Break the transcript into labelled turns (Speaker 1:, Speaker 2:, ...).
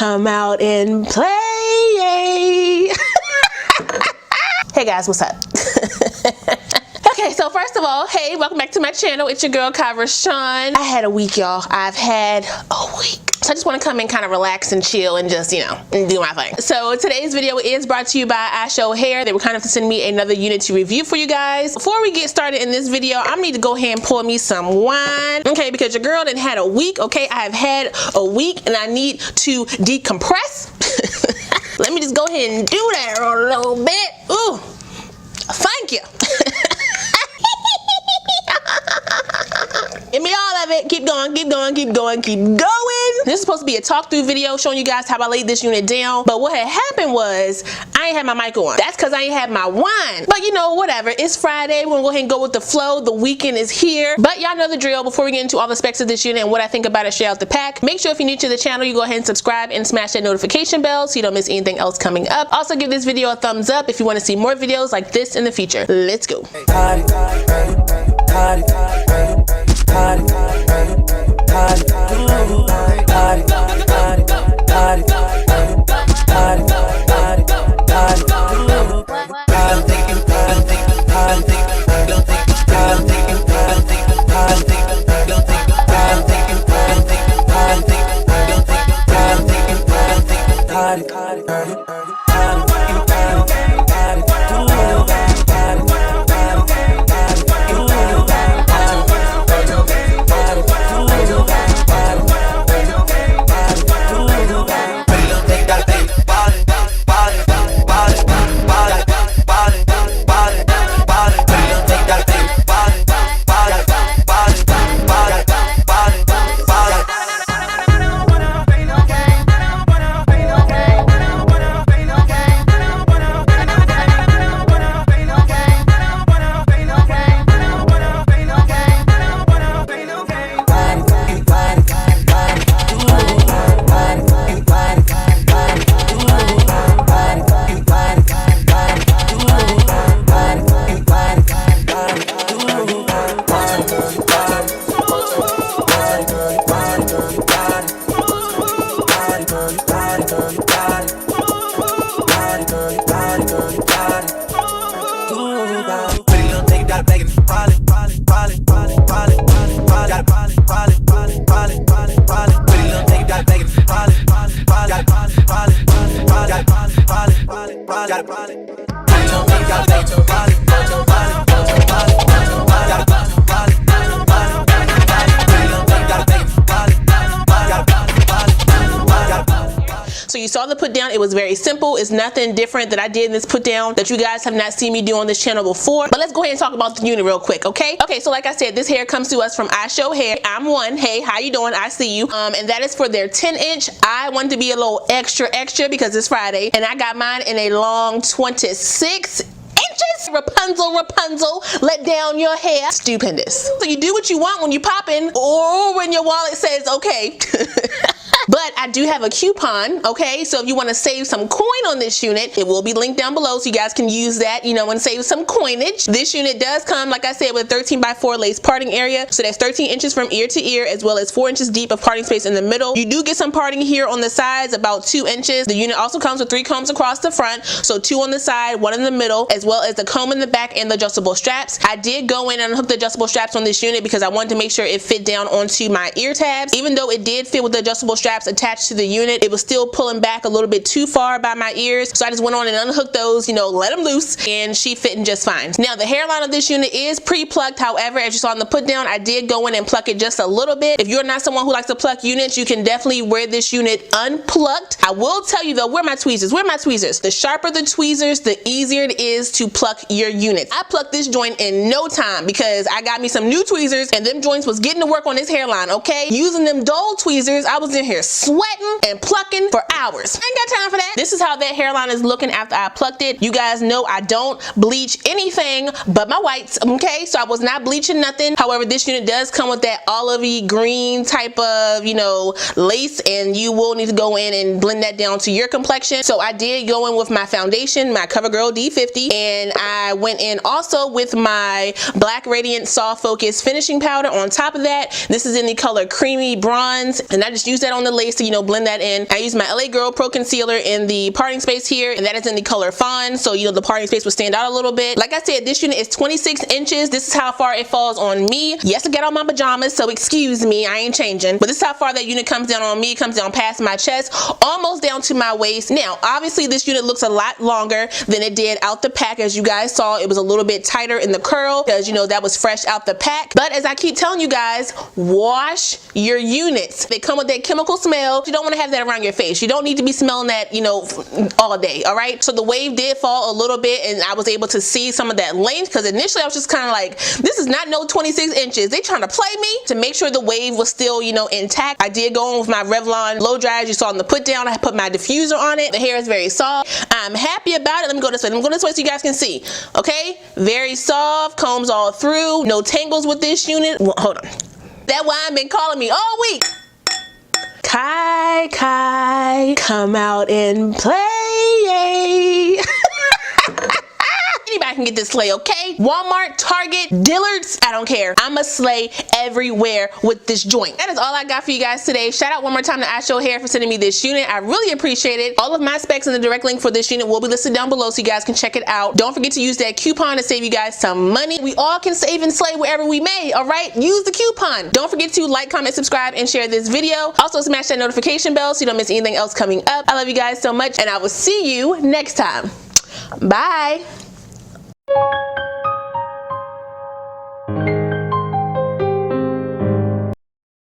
Speaker 1: come out and play. Hey guys, what's up? Okay, so first of all, hey, welcome back to my channel. It's your girl, Kavra Shawn. I had a week, y'all. I've had a week. So I just want to come in kind of relax and chill and just, you know, do my thing. So today's video is brought to you by Ishow Hair. They were kind of to send me another unit to review for you guys. Before we get started in this video, I need to go ahead and pour me some wine. Okay, because your girl done had a week, okay? I have had a week and I need to decompress. Let me just go ahead and do that a little bit. Ooh, thank you. Give me all of it. Keep going, keep going, keep going, keep going. This is supposed to be a talk through video showing you guys how I laid this unit down. But what had happened was I ain't had my mic on. That's because I ain't had my wine. But you know, whatever. It's Friday. We're gonna go ahead and go with the flow. The weekend is here. But y'all know the drill. Before we get into all the specs of this unit and what I think about it straight out the pack, make sure if you're new to the channel, you go ahead and subscribe and smash that notification bell so you don't miss anything else coming up. Also give this video a thumbs up if you want to see more videos like this in the future. Let's go. So you saw the put down. It was very simple. It's nothing different that I did in this put down that you guys have not seen me do on this channel before. But let's go ahead and talk about the unit real quick, okay? Okay, so like I said, this hair comes to us from Ishow Hair. I'm one. Hey, how you doing? I see you. And that is for their 10-inch. I wanted to be a little extra because it's Friday, and I got mine in a long 26 inches. Rapunzel, let down your hair. Stupendous. So you do what you want when you're popping or when your wallet says okay. But I do have a coupon, okay? So if you want to save some coin on this unit, it will be linked down below so you guys can use that, you know, and save some coinage. This unit does come, like I said, with a 13x4 lace parting area. So that's 13 inches from ear to ear, as well as 4 inches deep of parting space in the middle. You do get some parting here on the sides, about 2 inches. The unit also comes with 3 combs across the front, so 2 on the side, 1 in the middle, as well as the comb in the back and the adjustable straps. I did go in and unhook the adjustable straps on this unit because I wanted to make sure it fit down onto my ear tabs. Even though it did fit with the adjustable straps attached to the unit, it was still pulling back a little bit too far by my ears. So I just went on and unhooked those, you know, let them loose, and she fitting just fine. Now the hairline of this unit is pre-plucked. However, as you saw in the put down, I did go in and pluck it just a little bit. If you're not someone who likes to pluck units, you can definitely wear this unit unplucked. I will tell you though, where are my tweezers? Where are my tweezers? The sharper the tweezers, the easier it is to pluck your units. I plucked this joint in no time because I got me some new tweezers and them joints was getting to work on this hairline, okay? Using them dull tweezers, I was in here sweating and plucking for hours. I ain't got time for that. This is how that hairline is looking after I plucked it. You guys know I don't bleach anything but my whites, okay? So I was not bleaching nothing. However, this unit does come with that olivey green type of, you know, lace, and you will need to go in and blend that down to your complexion. So I did go in with my foundation, my CoverGirl D50, and I went in also with my Black Radiant Soft Focus finishing powder on top of that. This is in the color Creamy Bronze, and I just used that on the the lace to, you know, blend that in. I use my LA Girl Pro Concealer in the parting space here, and that is in the color Fawn, so, you know, the parting space will stand out a little bit. Like I said, this unit is 26 inches. This is how far it falls on me. Yes, I get on my pajamas, so excuse me, I ain't changing. But this is how far that unit comes down on me. It comes down past my chest, almost down to my waist. Now, obviously, this unit looks a lot longer than it did out the pack. As you guys saw, it was a little bit tighter in the curl because, you know, that was fresh out the pack. But as I keep telling you guys, wash your units. They come with that chemical smell. You don't want to have that around your face. You don't need to be smelling that, you know, all day, all right? So the wave did fall a little bit, and I was able to see some of that length because initially I was just kind of like, this is not no 26 inches. They trying to play me. To make sure the wave was still, you know, intact, I did go on with my Revlon blow dry, as you saw in the put down. I put my diffuser on it. The hair is very soft. I'm happy about it. Let me go this way. Let me go this way so you guys can see. Okay, very soft, combs all through, no tangles with this unit. Well, hold on. That wine been calling me all week. Kai, Kai, come out and play. Anybody can get this slay, okay? Walmart, Target, Dillard's, I don't care. I'm a slay everywhere with this joint. That is all I got for you guys today. Shout out one more time to Ishow Hair for sending me this unit. I really appreciate it. All of my specs and the direct link for this unit will be listed down below so you guys can check it out. Don't forget to use that coupon to save you guys some money. We all can save and slay wherever we may, all right? Use the coupon. Don't forget to like, comment, subscribe, and share this video. Also smash that notification bell so you don't miss anything else coming up. I love you guys so much, and I will see you next time. Bye.